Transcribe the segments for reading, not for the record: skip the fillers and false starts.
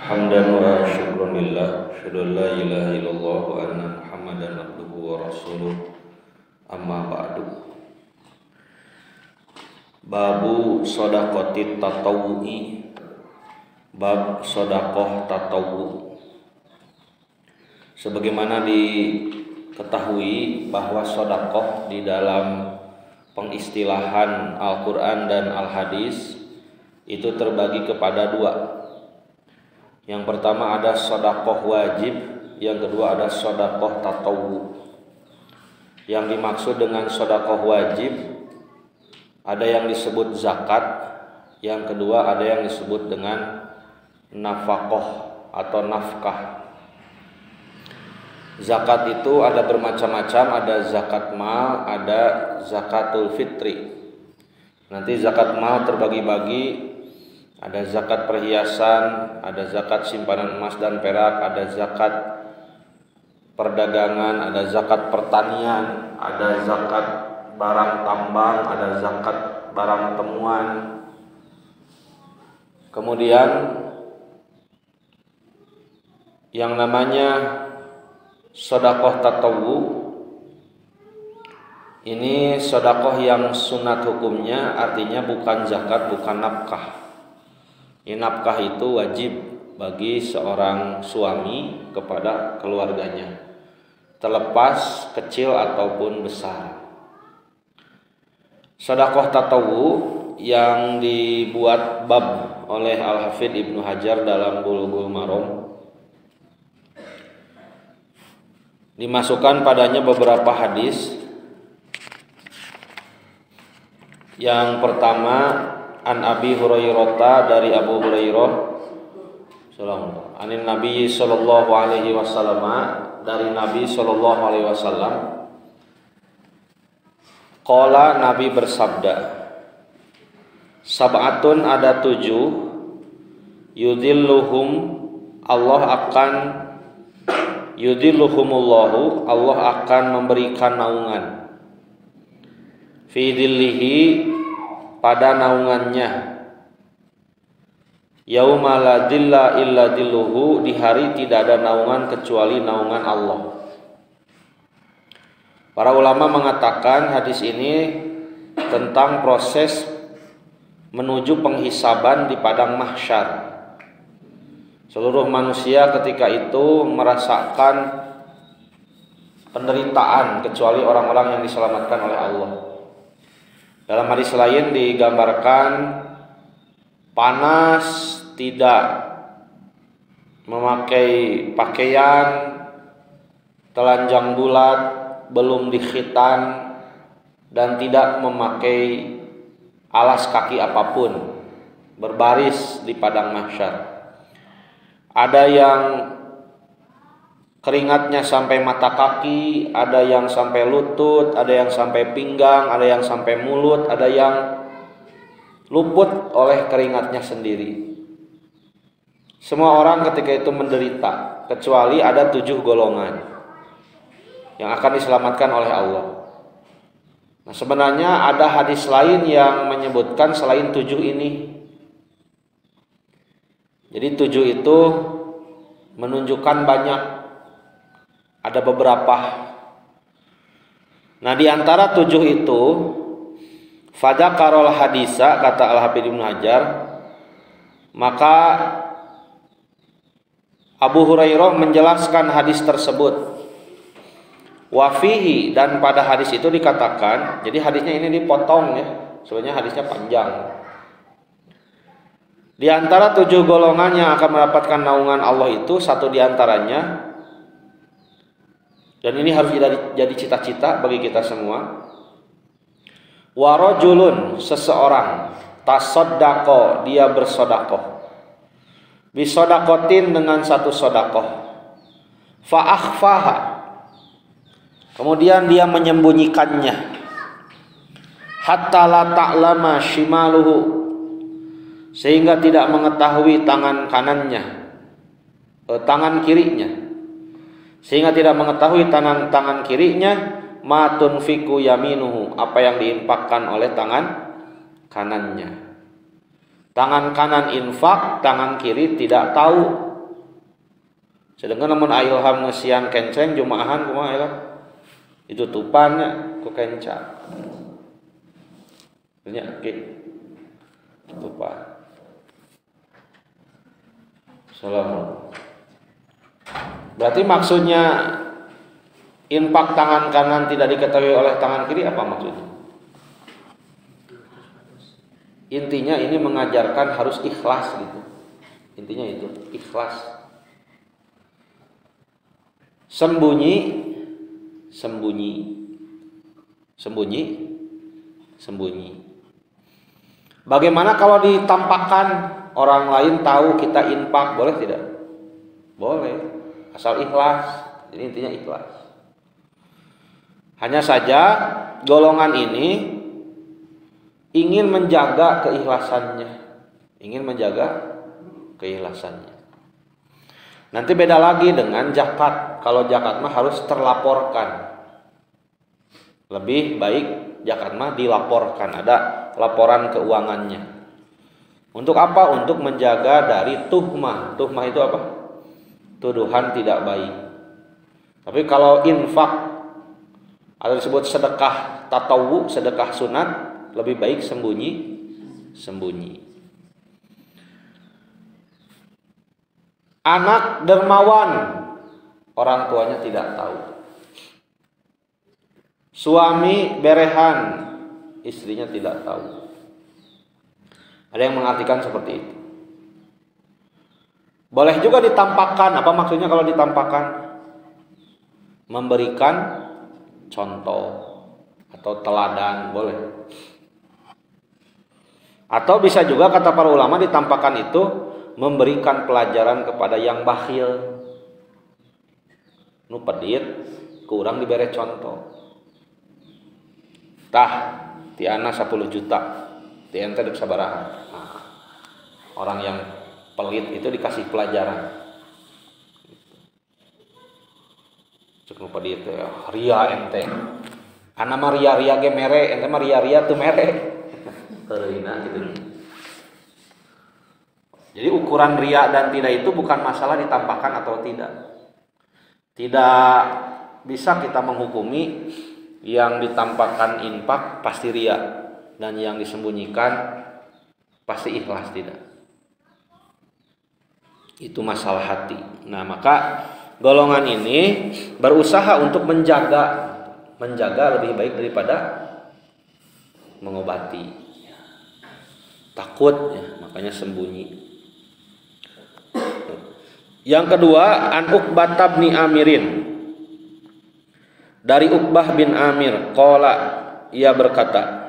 Hamdan wa syukran lillah, asyhadu an la ilaha illallah wa anna Muhammadan abduhu wa rasuluh. Amma ba'du. Babu shadaqatit tatawwu'i. Bab sedekah tatawwu. Sebagaimana diketahui bahwa sedekah di dalam pengistilahan Al-Qur'an dan Al-Hadis itu terbagi kepada dua. Yang pertama ada sedekah wajib, yang kedua ada sedekah tatawwu. Yang dimaksud dengan sedekah wajib ada yang disebut zakat, yang kedua ada yang disebut dengan nafaqah atau nafkah. Zakat itu ada bermacam-macam, ada zakat mal, ada zakatul fitri. Nanti zakat mal terbagi-bagi, ada zakat perhiasan, ada zakat simpanan emas dan perak, ada zakat perdagangan, ada zakat pertanian, ada zakat barang tambang, ada zakat barang temuan. Kemudian yang namanya sedekah tatawwu ini sedekah yang sunat hukumnya, artinya bukan zakat, bukan nafkah. Ini nafkah itu wajib bagi seorang suami kepada keluarganya, terlepas kecil ataupun besar. Sedekah tatawwu yang dibuat bab oleh Al-Hafidz Ibnu Hajar dalam Bulughul Maram, dimasukkan padanya beberapa hadis. Yang pertama an Abi Hurairah, dari Abu Hurairah anin Nabi sallallahu alaihi wasallam, dari Nabi sallallahu alaihi wasallam, qala, Nabi bersabda, sab'atun, ada 7, yudhilluhum, Allah akan yudhilluhumullahu, Allah akan memberikan naungan, fi dhillihi, pada naungannya, yauma la dhilla illa dhilluhu, di hari tidak ada naungan kecuali naungan Allah. Para ulama mengatakan hadis ini tentang proses menuju penghisaban di padang mahsyar. Seluruh manusia ketika itu merasakan penderitaan kecuali orang-orang yang diselamatkan oleh Allah. Dalam hadis lain digambarkan panas, tidak memakai pakaian, telanjang bulat, belum dikhitan, dan tidak memakai alas kaki apapun, berbaris di padang mahsyar. Ada yang keringatnya sampai mata kaki, ada yang sampai lutut, ada yang sampai pinggang, ada yang sampai mulut, ada yang luput oleh keringatnya sendiri. Semua orang ketika itu menderita, kecuali ada 7 golongan yang akan diselamatkan oleh Allah. Nah, sebenarnya ada hadis lain yang menyebutkan selain 7 ini. Jadi 7 itu menunjukkan banyak, ada beberapa. Nah, di antara 7 itu fadzakarul hadisa, kata Al-Hafidz Ibnu Hajar, maka Abu Hurairah menjelaskan hadis tersebut. Wafihi, dan pada hadis itu dikatakan, jadi hadisnya ini dipotong ya, sebenarnya hadisnya panjang. Di antara 7 golongan yang akan mendapatkan naungan Allah itu, satu di antaranya, dan ini harus jadi cita-cita bagi kita semua, warajulun, seseorang, tasaddaqo, dia bersedekah, bisodakotin, dengan satu sedekah, fa'akhfaha, kemudian dia menyembunyikannya, hatta la ta'lama shimaluhu, sehingga tidak mengetahui tangan kanannya, tangan kirinya, sehingga tidak mengetahui tangan kirinya, ma tunfiku yaminuhu, apa yang diinfakkan oleh tangan kanannya. Tangan kanan infak, tangan kiri tidak tahu Sedangkan namun ilham ngesian kenceng jumaahan kumaha ya? Itu tupannya ku kencang. Nya tupan. Salam. Berarti maksudnya infak tangan kanan tidak diketahui oleh tangan kiri apa maksudnya? Intinya ini mengajarkan harus ikhlas gitu. Intinya itu, ikhlas. Sembunyi. Bagaimana kalau ditampakkan orang lain tahu kita infak, boleh tidak? Boleh, asal ikhlas. Jadi intinya ikhlas. Hanya saja golongan ini ingin menjaga keikhlasannya. Nanti beda lagi dengan zakat. Kalau zakat mah harus terlaporkan. Lebih baik zakat mah dilaporkan, ada laporan keuangannya. Untuk apa? Untuk menjaga dari tuhmah. Tuhmah itu apa? Tuduhan tidak baik. Tapi kalau infak atau disebut sedekah tatawu, sedekah sunat, lebih baik sembunyi. Anak dermawan, orang tuanya tidak tahu. Suami berehan, istrinya tidak tahu. Ada yang mengartikan seperti itu. Boleh juga ditampakkan. Apa maksudnya kalau ditampakkan? Memberikan contoh atau teladan, boleh. Atau bisa juga kata para ulama ditampakkan itu memberikan pelajaran kepada yang bakhil. Nu pedit, kurang diberi contoh. Tah, tiana 10 juta, tiana teh sabaraha. Nah, orang yang pelit itu dikasih pelajaran. Cek nu pedit teh ria ente. Ana mah ria-ria ge mere, ente mah ria-ria teu mere. Teureuna gitu. Jadi ukuran ria dan tidak itu bukan masalah ditampakkan atau tidak. Tidak bisa kita menghukumi yang ditampakkan infak pasti ria dan yang disembunyikan pasti ikhlas, tidak. Itu masalah hati. Nah, maka golongan ini berusaha untuk menjaga lebih baik daripada mengobati. Takut ya, makanya sembunyi. Yang kedua, an Uqbah bin Amirin. Dari Uqbah bin Amir, qala, ia berkata,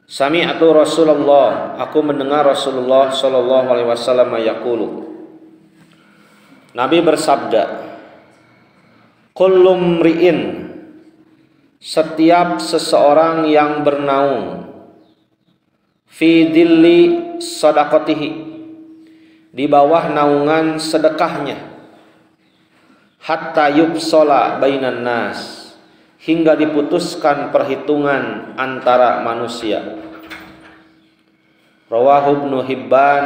sami'tu Rasulullah, aku mendengar Rasulullah sallallahu alaihi wasallam yaqulu. Nabi bersabda, kullu mri'in, setiap seseorang yang bernaung, fi dhilli sadaqatihi, di bawah naungan sedekahnya, hatta yubsola bainan nas, hingga diputuskan perhitungan antara manusia. Rawahu Ibnu Hibban,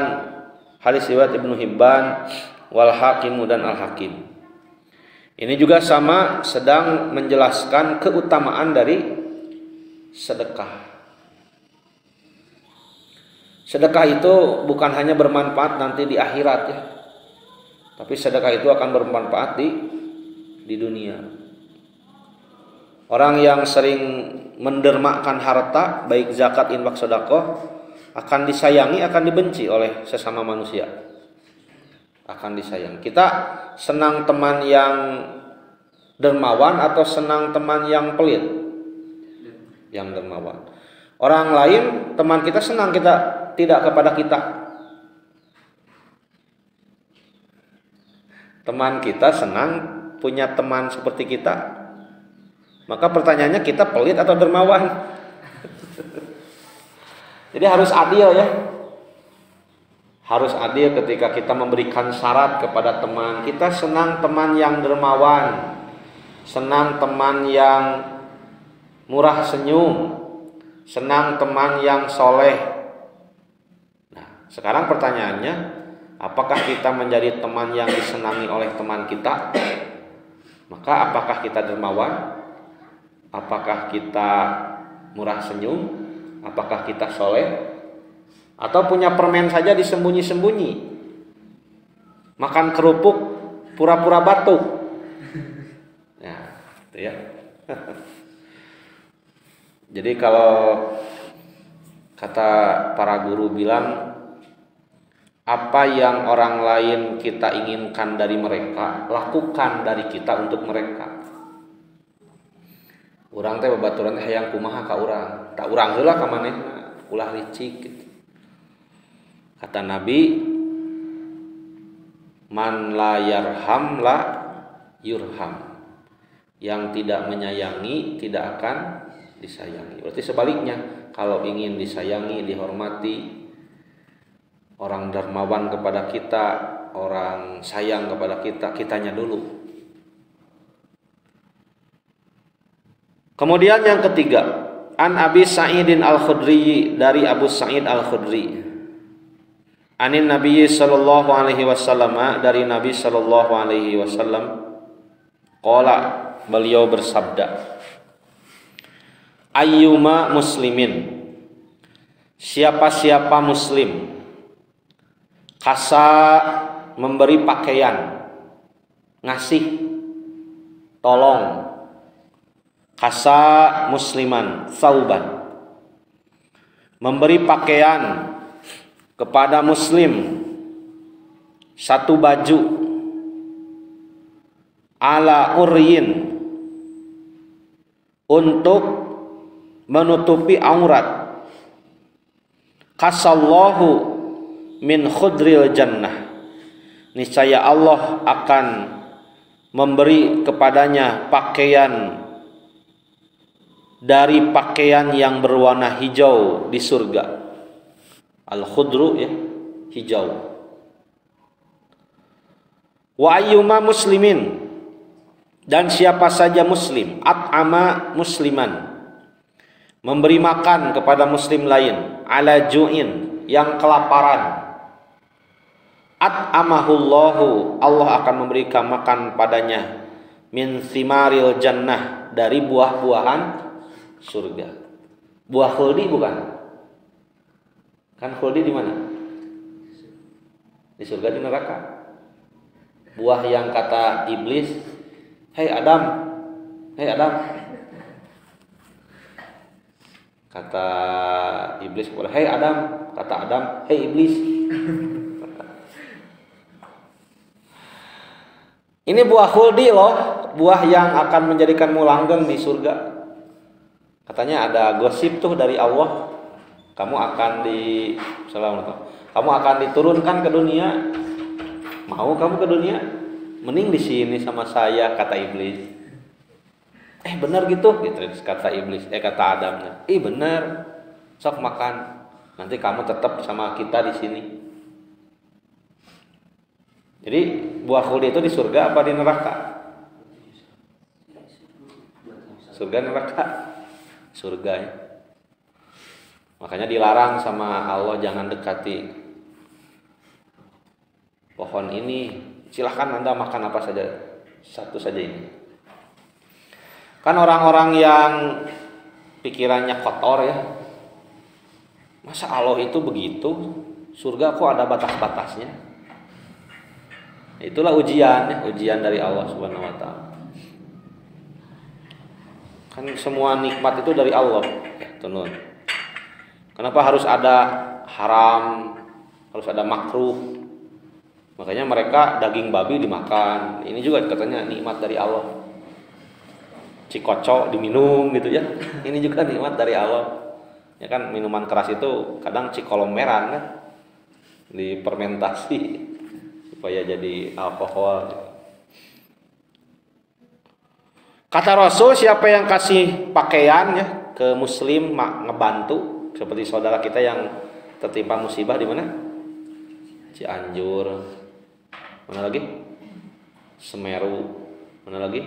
hadis riwayat Ibnu Hibban, wal Hakim dan Al Hakim. Ini juga sama, sedang menjelaskan keutamaan dari sedekah. Sedekah itu bukan hanya bermanfaat nanti di akhirat ya, tapi sedekah itu akan bermanfaat di dunia. Orang yang sering mendermakan harta, baik zakat, infak, sedekah, akan disayangi, akan dibenci oleh sesama manusia. Akan disayang. Kita senang teman yang dermawan atau senang teman yang pelit? Yang dermawan. Orang lain, teman kita senang kita tidak kepada kita. Teman kita senang punya teman seperti kita. Maka pertanyaannya, kita pelit atau dermawan? Jadi harus adil ya. Harus adil ketika kita memberikan syarat kepada teman. Kita senang teman yang dermawan, senang teman yang murah senyum, senang teman yang soleh. Nah, sekarang pertanyaannya, Apakah kita menjadi teman yang disenangi oleh teman kita? Maka apakah kita dermawan? Apakah kita murah senyum? Apakah kita soleh? Atau punya permen saja disembunyi-sembunyi? Makan kerupuk pura-pura batuk. Nah, itu ya. Jadi kalau kata para guru bilang, apa yang orang lain kita inginkan dari mereka, lakukan dari kita untuk mereka. Urang teh babaturan hayang kumaha ka urang, tak urang heula ka manehna, ulah licik gitu. Kata Nabi, man la yarham la yurham. Yang tidak menyayangi tidak akan disayangi. Berarti sebaliknya, kalau ingin disayangi, dihormati, orang dermawan kepada kita, orang sayang kepada kita, kitanya dulu. Kemudian yang ketiga, an Abi Sa'idin Al-Khudri, dari Abu Sa'id Al-Khudri. Anin Nabi sallallahu alaihi wasallam, dari Nabi sallallahu alaihi wasallam, qala, beliau bersabda, ayyuma muslimin, siapa-siapa muslim, kasa, memberi pakaian, ngasih, tolong, kasa musliman sauban, memberi pakaian kepada muslim, satu baju, ala uryin, untuk menutupi aurat, kasallahu min khudril jannah, niscaya Allah akan memberi kepadanya pakaian dari pakaian yang berwarna hijau di surga. Al-khudru ya, hijau. Wa ayyuma muslimin, dan siapa saja muslim, at'ama musliman, memberi makan kepada muslim lain, ala ju'in, yang kelaparan, at'amahullahu, Allah akan memberikan makan padanya, min thimaril jannah, dari buah-buahan surga. Buah khuldi bukan? Kan khuldi di mana? Di surga, di neraka. Buah yang kata iblis, hei Adam, hei Adam. Kata iblis kepada hei Adam, kata Adam, hei iblis. Ini buah khuldi loh, buah yang akan menjadikanmu langgeng di surga. Katanya ada gosip tuh dari Allah, kamu akan diturunkan ke dunia. Mau kamu ke dunia? Mending di sini sama saya, kata iblis. Benar gitu kata iblis, kata Adam. Benar, sok makan. Nanti kamu tetap sama kita di sini. Jadi buah khuldi itu di surga apa di neraka? Surga, neraka? Surga ya. Makanya dilarang sama Allah, jangan dekati pohon ini. Silahkan Anda makan apa saja, satu saja ini. Kan orang-orang yang pikirannya kotor ya, masa Allah itu begitu, surga kok ada batas-batasnya. Itulah ujian ya, ujian dari Allah Subhanahu wa taala. Kan semua nikmat itu dari Allah ya, tenun. Kenapa harus ada haram, harus ada makruh? Makanya mereka daging babi dimakan. Ini juga katanya nikmat dari Allah. Cikoco diminum gitu ya. Ini juga nikmat dari Allah. Ya kan, minuman keras itu kadang cikolomeran kan, difermentasi supaya jadi alkohol. Kata Rasul, siapa yang kasih pakaian ya ke muslim, ngebantu, seperti saudara kita yang tertimpa musibah di mana? Cianjur. Mana lagi? Semeru. Mana lagi?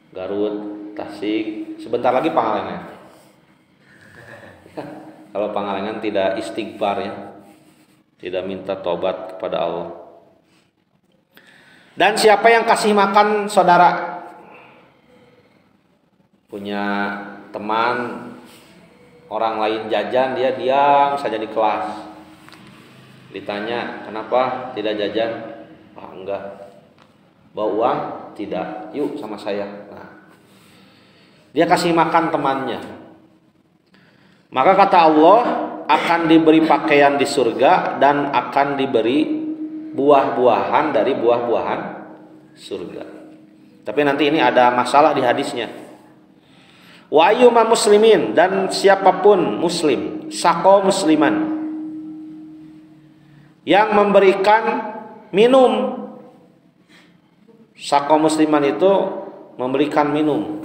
Garut, Tasik. Sebentar lagi Pangalengan. Kalau Pangalengan tidak istighfar ya, tidak minta tobat kepada Allah. Dan siapa yang kasih makan saudara? Punya teman, orang lain jajan, dia diam saja di kelas. Ditanya, kenapa tidak jajan? Ah, enggak. Bawa uang? Tidak. Yuk sama saya. Nah, dia kasih makan temannya. Maka kata Allah, akan diberi pakaian di surga dan akan diberi buah-buahan dari buah-buahan surga. Tapi nanti ini ada masalah di hadisnya. Wa ayyuma muslimin, dan siapapun muslim, saqo musliman, yang memberikan minum. Saqo musliman itu memberikan minum.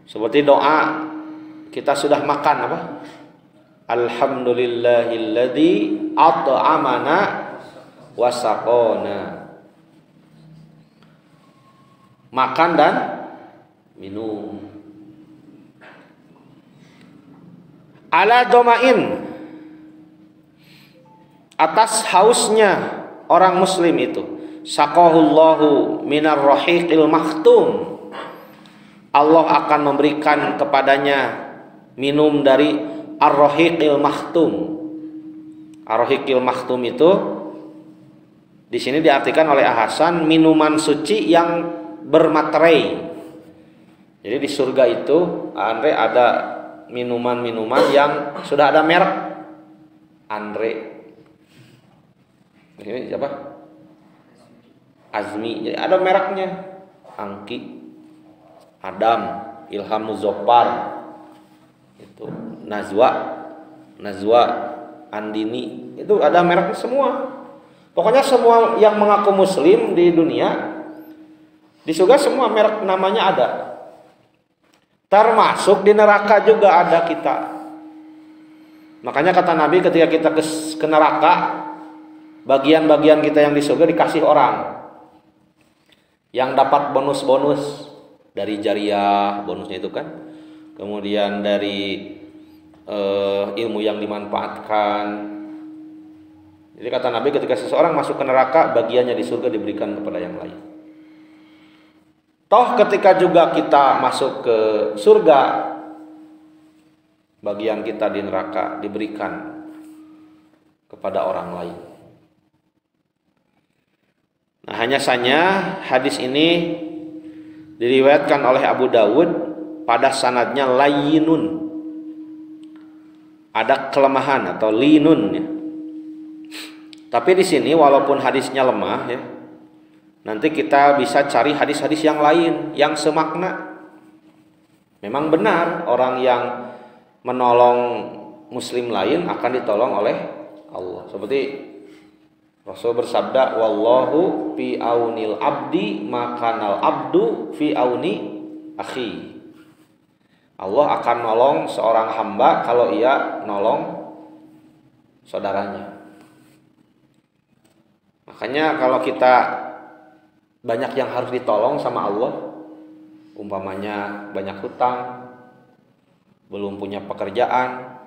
Seperti doa kita sudah makan apa? Alhamdulillahilladzi at'amana wa saqona. Makan dan minum. Ala domain, atas hausnya orang muslim itu. Saqahullahu minar rahiqil maktum. Allah akan memberikan kepadanya minum dari ar-rahiqil maktum. Ar-rahiqil maktum itu di sini diartikan oleh Hasan minuman suci yang bermaterai. Jadi di surga itu Andre ada minuman-minuman yang sudah ada merek. Andre. Ini siapa? Azmi. Jadi ada mereknya. Angki, Adam, Ilham Muzaffar, itu Nazwa, Andini, itu ada mereknya semua. Pokoknya semua yang mengaku muslim di dunia, di surga semua merek namanya ada. Termasuk di neraka juga ada kita. Makanya kata Nabi, ketika kita ke neraka, bagian-bagian kita yang di surga dikasih orang yang dapat bonus-bonus dari jariah, bonusnya itu kan, kemudian dari ilmu yang dimanfaatkan. Jadi kata Nabi, ketika seseorang masuk ke neraka, bagiannya di surga diberikan kepada yang lain. Toh ketika juga kita masuk ke surga, bagian kita di neraka diberikan kepada orang lain. Nah, hanya saja hadis ini diriwayatkan oleh Abu Dawud pada sanadnya layyinun. Ada kelemahan atau linun ya. Tapi di sini walaupun hadisnya lemah ya, nanti kita bisa cari hadis-hadis yang lain yang semakna. Memang benar orang yang menolong muslim lain akan ditolong oleh Allah. Seperti Rasul bersabda, wallahu fi aunil abdi makanal abdu fi auni akhi. Allah akan nolong seorang hamba kalau ia nolong saudaranya. Makanya kalau kita banyak yang harus ditolong sama Allah, umpamanya banyak hutang, belum punya pekerjaan,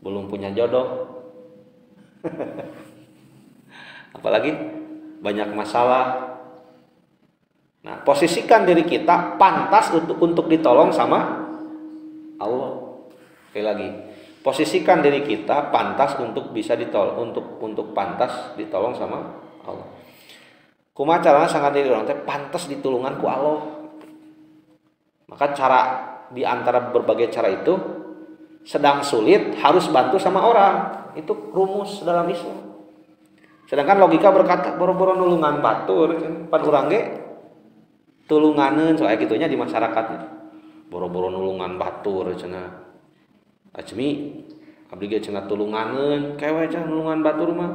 belum punya jodoh, apalagi banyak masalah. Nah, posisikan diri kita pantas untuk ditolong sama Allah. Sekali lagi, posisikan diri kita pantas untuk bisa ditolong, untuk pantas ditolong sama Allah. Kumaha caranya sangat diri orang teh pantas ditulungan ku Allah. Maka cara di antara berbagai cara itu, sedang sulit harus bantu sama orang. Itu rumus dalam Islam. Sedangkan logika berkata boro-boro nulungan batur, pan urang ge tulunganeun soalnya gitunya di masyarakatnya. Boro-boro nulungan batur cenah. Ajmi abdi ge cenah tulunganeun, kewe cenah nulungan batur mah.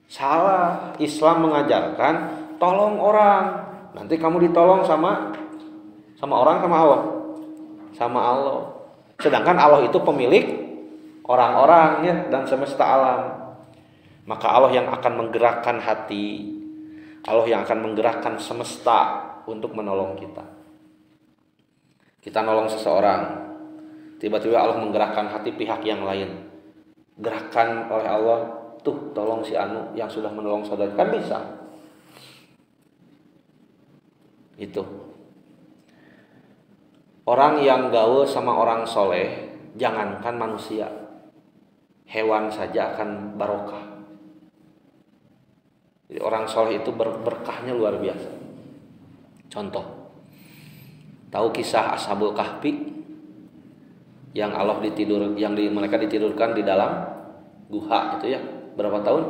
Salah. Islam mengajarkan tolong orang. Nanti kamu ditolong sama orang, sama Allah. Sama Allah. Sedangkan Allah itu pemilik orang-orang ya dan semesta alam. Maka Allah yang akan menggerakkan hati, Allah yang akan menggerakkan semesta untuk menolong kita. Kita nolong seseorang, tiba-tiba Allah menggerakkan hati pihak yang lain, gerakan oleh Allah, tuh tolong si anu yang sudah menolong saudara, kan bisa. Itu orang yang gaul sama orang soleh, jangankan manusia, hewan saja akan barokah. Jadi orang soleh itu berkahnya luar biasa. Contoh, tahu kisah Ashabul Kahfi yang mereka ditidurkan di dalam guha itu ya, berapa tahun?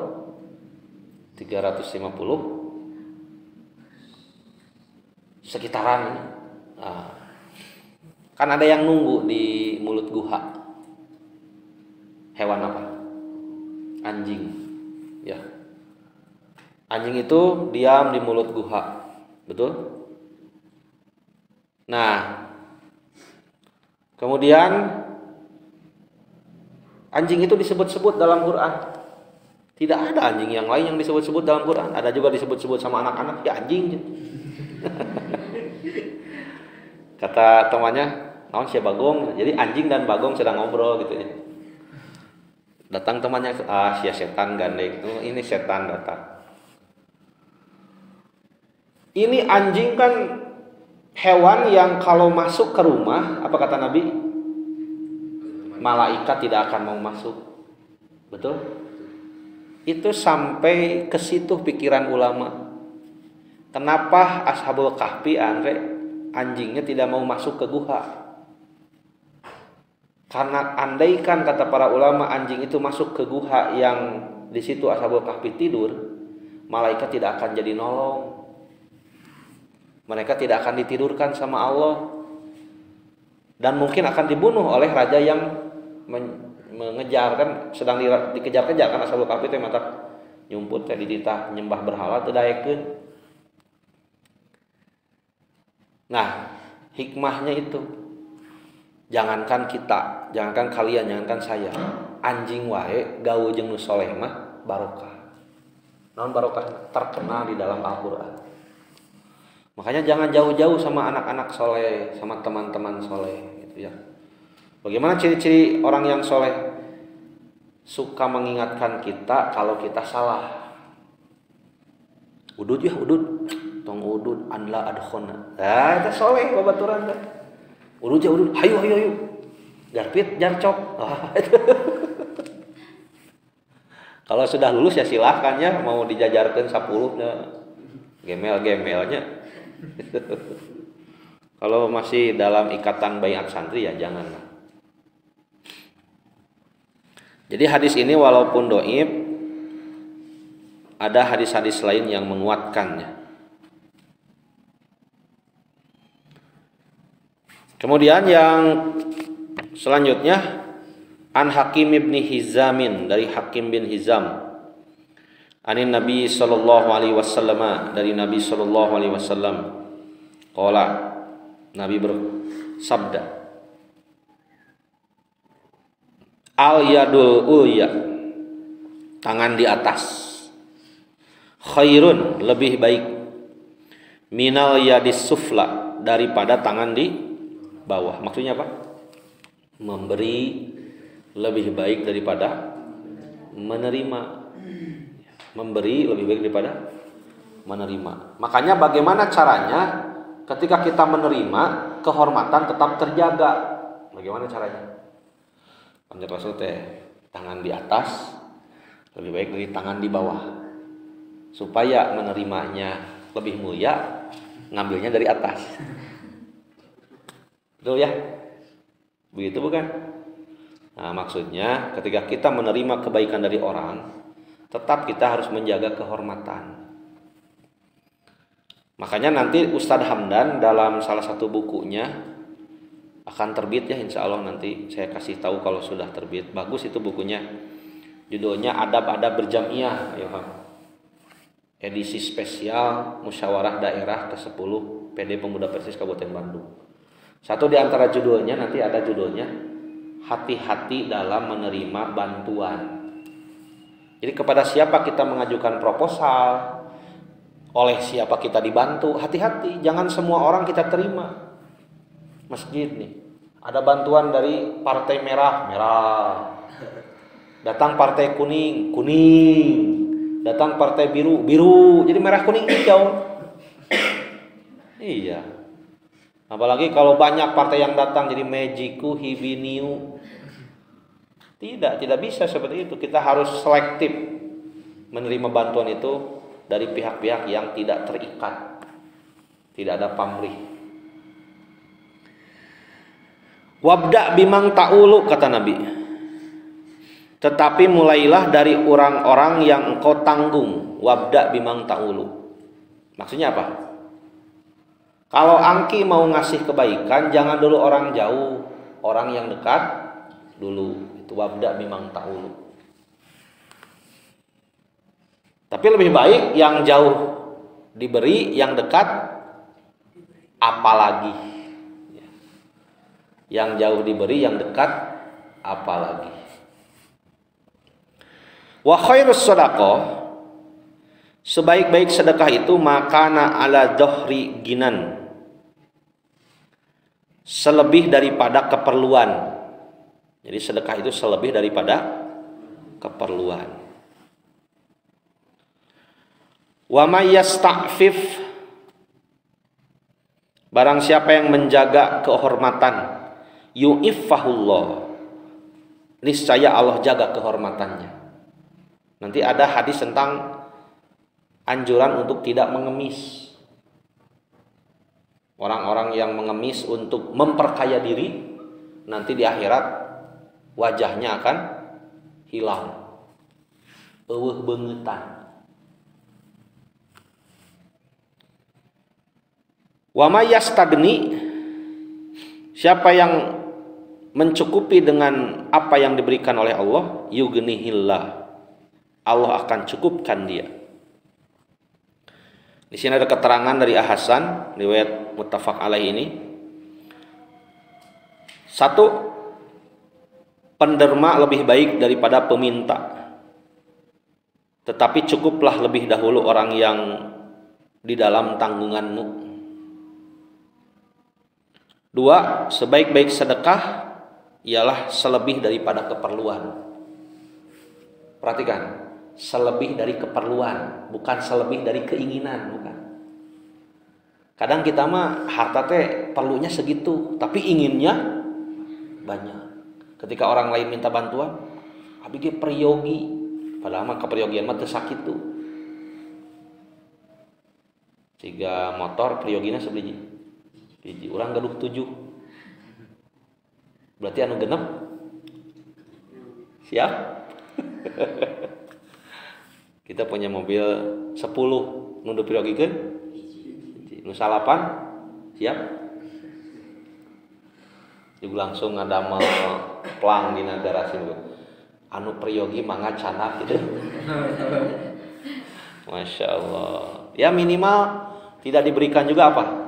350 sekitaran. Nah, kan ada yang nunggu di mulut guha. Hewan apa? Anjing. Ya. Anjing itu diam di mulut guha. Betul? Nah, kemudian anjing itu disebut-sebut dalam Quran. Tidak ada anjing yang lain yang disebut-sebut dalam Quran. Ada juga disebut-sebut sama anak-anak, ya anjing. Kata temannya, naon si Bagong. Jadi anjing dan Bagong sedang ngobrol gitu ya. Datang temannya, si setan gandeng. Oh, ini setan datang. Ini anjing kan hewan yang kalau masuk ke rumah, apa kata Nabi? Malaikat tidak akan mau masuk. Betul? Itu sampai ke situ pikiran ulama. Kenapa Ashabul Kahfi anjingnya tidak mau masuk ke guha? Karena andaikan kata para ulama anjing itu masuk ke guha yang di situ Ashabul Kahfi tidur, malaikat tidak akan jadi nolong. Mereka tidak akan ditidurkan sama Allah, dan mungkin akan dibunuh oleh raja yang mengejar, kan sedang dikejar-kejar kan Ashabul Kahfi teh mata nyumput teh dititah nyembah berhala teu daekeun. Nah, hikmahnya itu jangankan kita, jangankan kalian, jangankan saya, anjing wae gaul jeung nu saleh mah barokah. Naon barokah? Terkenal di dalam Al-Qur'an. Makanya jangan jauh-jauh sama anak-anak soleh, sama teman-teman soleh, gitu ya. Bagaimana ciri-ciri orang yang soleh? Suka mengingatkan kita kalau kita salah. Udud ya udud, tong udud anla adkhona. Itu soleh babaturan dah. Udud ya udud, hayu. Garpit jarcok. Kalau sudah lulus ya silahkan ya, mau dijajarkan 10 ya. Gemel-gemelnya. Kalau masih dalam ikatan baiat santri ya jangan. Jadi hadis ini walaupun dhaif, ada hadis-hadis lain yang menguatkannya. Kemudian yang selanjutnya an Hakim ibn Hizamin, dari Hakim bin Hizam, anin Nabi sallallahu alaihi wasallam, dari Nabi sallallahu alaihi wasallam, qala, Nabi bersabda, al yadul ulya, tangan di atas, khairun, lebih baik, minal yadis sufla, daripada tangan di bawah. Maksudnya apa? Memberi lebih baik daripada menerima. Memberi lebih baik daripada menerima. Makanya bagaimana caranya ketika kita menerima, kehormatan tetap terjaga. Bagaimana caranya? Panjat Rasul teh tangan di atas lebih baik dari tangan di bawah. Supaya menerimanya lebih mulia, ngambilnya dari atas. Betul ya? Begitu bukan? Nah, maksudnya ketika kita menerima kebaikan dari orang, tetap kita harus menjaga kehormatan. Makanya nanti Ustadz Hamdan dalam salah satu bukunya akan terbit ya, insya Allah nanti saya kasih tahu kalau sudah terbit. Bagus itu bukunya. Judulnya Adab-Adab Berjamiah, ya, edisi spesial Musyawarah Daerah ke-10 PD Pemuda Persis Kabupaten Bandung. Satu di antara judulnya nanti ada judulnya hati-hati dalam menerima bantuan. Jadi kepada siapa kita mengajukan proposal, oleh siapa kita dibantu, hati-hati, jangan semua orang kita terima. Masjid nih, Ada bantuan dari partai merah, merah. Datang partai kuning, kuning. Datang partai biru, biru. Jadi merah, kuning, hijau. Iya. Apalagi kalau banyak partai yang datang jadi Mejiku, Hibiniu. Tidak bisa seperti itu. Kita harus selektif menerima bantuan itu dari pihak-pihak yang tidak terikat. Tidak ada pamrih. Wabda bimang ta'ulu, kata Nabi. Tetapi mulailah dari orang-orang yang engkau tanggung. Wabda bimang ta'ulu. Maksudnya apa? Kalau angki mau ngasih kebaikan, jangan dulu orang jauh, orang yang dekat dulu. Itu wabda bimang ta'ulu. Tapi lebih baik yang jauh diberi, yang dekat apalagi. Yang jauh diberi, yang dekat apalagi. Wa khairus shadaqah, sebaik-baik sedekah itu makana ala dhahri ginan, selebih daripada keperluan. Jadi sedekah itu selebih daripada keperluan. Wa may yasta'fif, barang siapa yang menjaga kehormatan, yu'iffahullah, niscaya Allah jaga kehormatannya. Nanti ada hadis tentang anjuran untuk tidak mengemis. Orang-orang yang mengemis untuk memperkaya diri, nanti di akhirat wajahnya akan hilang, eueuh beungetan. Wa may yastagni, siapa yang mencukupi dengan apa yang diberikan oleh Allah, yughnihillah, Allah akan cukupkan dia. Di sini ada keterangan dari Hasan, riwayat muttafaq alaih ini. Satu, penderma lebih baik daripada peminta. Tetapi cukuplah lebih dahulu orang yang di dalam tanggunganmu. Dua, sebaik-baik sedekah ialah selebih daripada keperluan. Perhatikan, selebih dari keperluan, bukan selebih dari keinginan, bukan. Kadang kita mah harta teh perlunya segitu, tapi inginnya banyak. Ketika orang lain minta bantuan, abi ge peryogi, padahal mah keperyogian mah teu sakitu. Siga motor peryogina sabiji. Hiji urang gaduh 7. Berarti anu genep siap. Kita punya mobil 10 nu dipriogikeun, nu 8 siap. Juga langsung ngadamel plang dina garasi anu priyogi mangga canak gitu. Masya Allah. Ya minimal tidak diberikan juga apa?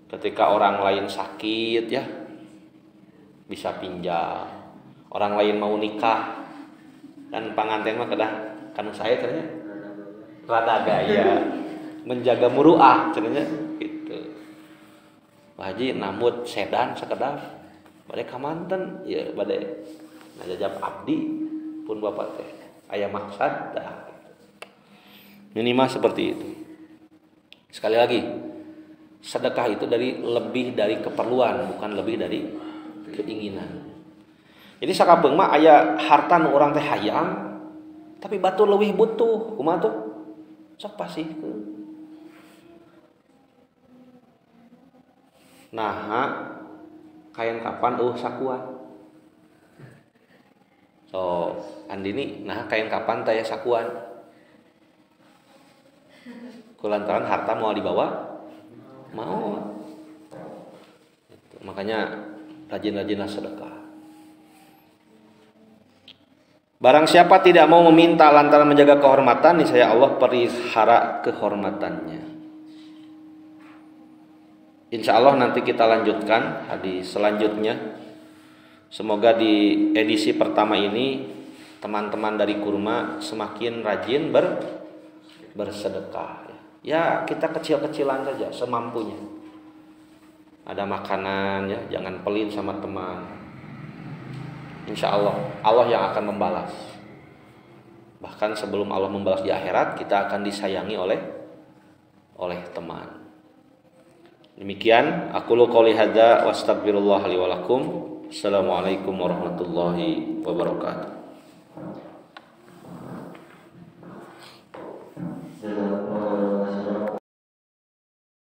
Ketika orang lain sakit ya bisa pinjam. Orang lain mau nikah dan panganten mah kedah kanu saya ternyata rada gaya menjaga muruah ternyata gitu. Pak Haji namut sedan sakedap bade ka manten ya bade ngajajab abdi pun bapak teh aya maksad dah. Minimal seperti itu. Sekali lagi, sedekah itu lebih dari keperluan, bukan lebih dari keinginan. Jadi sakabeung mah aya harta nu urang teh hayang, tapi batur leuwih butuh, kumaha tuh? Sok pasihkeun. Nah, kain kapan sakuan? So, Andini, nah kain kapan teh sakuan? Kulantaran harta mau dibawa? Mau. Gitu. Makanya rajin-rajinlah sedekah. Barang siapa tidak mau meminta lantaran menjaga kehormatan, niscaya Allah pelihara kehormatannya. Insya Allah nanti kita lanjutkan hadis selanjutnya. Semoga di edisi pertama ini teman-teman dari Kurma semakin rajin bersedekah. Ya kita kecil-kecilan saja semampunya. ada makanan ya, jangan pelit sama teman. Insya Allah Allah yang akan membalas. Bahkan sebelum Allah membalas di akhirat, kita akan disayangi oleh teman. Demikian aku qouli hadza wa astaghfirullah li wa lakum. Assalamualaikum warahmatullahi wabarakatuh.